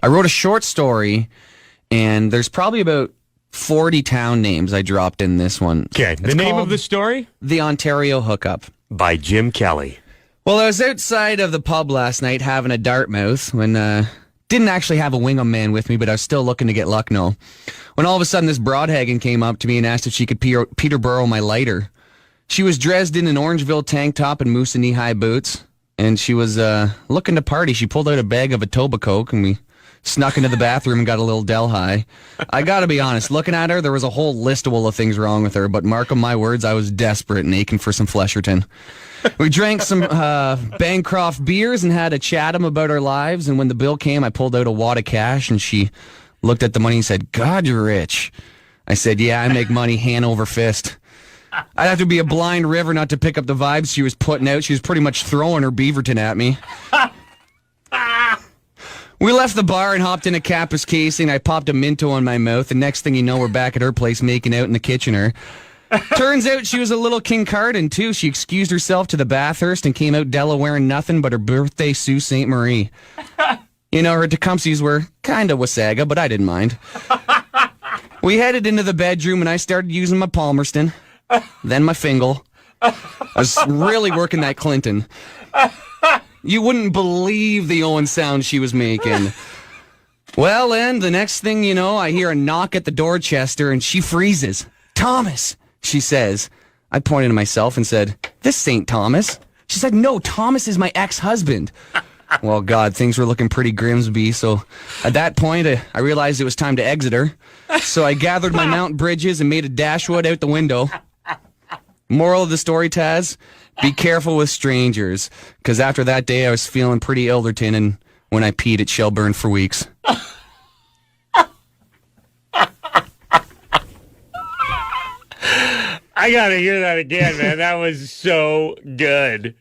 I wrote a short story, and there's probably about 40 town names I dropped in this one. Okay, the name of the story? The Ontario Hookup. By Jim Kelly. Well, I was outside of the pub last night having a Dartmouth when, didn't actually have a Wingham man with me, but I was still looking to get Lucknow. When all of a sudden this Broadhagen came up to me and asked if she could Peterborough my lighter. She was dressed in an Orangeville tank top and moose and knee-high boots, and she was looking to party. She pulled out a bag of Atoba Coke, and we snuck into the bathroom and got a little Delhi. I gotta be honest, looking at her, there was a whole listable of things wrong with her, but mark of my words, I was desperate and aching for some Flesherton. We drank some Bancroft beers and had a chat about our lives, and when the bill came, I pulled out a wad of cash, and she looked at the money and said, "God, you're rich." I said, "Yeah, I make money hand over fist." I'd have to be a blind river not to pick up the vibes she was putting out. She was pretty much throwing her Beaverton at me. We left the bar and hopped in a Kappa's casing. I popped a Minto in my mouth, and next thing you know, we're back at her place making out in the Kitchener. Turns out she was a little Kincardine, too. She excused herself to the Bathurst and came out Della wearing nothing but her birthday Sault Ste. Marie. You know, her Tecumsehs were kind of Wasaga, but I didn't mind. We headed into the bedroom, and I started using my Palmerston, then my Fingal. I was really working that Clinton. You wouldn't believe the Owen sound she was making. Well, then, the next thing you know, I hear a knock at the door, Chester, and she freezes. "Thomas," she says. I pointed to myself and said, "This ain't Thomas." She said, "No, Thomas is my ex-husband." Well, God, things were looking pretty Grimsby, so at that point, I realized it was time to exit her. So I gathered my Mount Bridges and made a Dashwood out the window. Moral of the story, Taz, be careful with strangers, because after that day I was feeling pretty Ilderton, and when I peed it shell burned for weeks. I gotta hear that again, man. That was so good.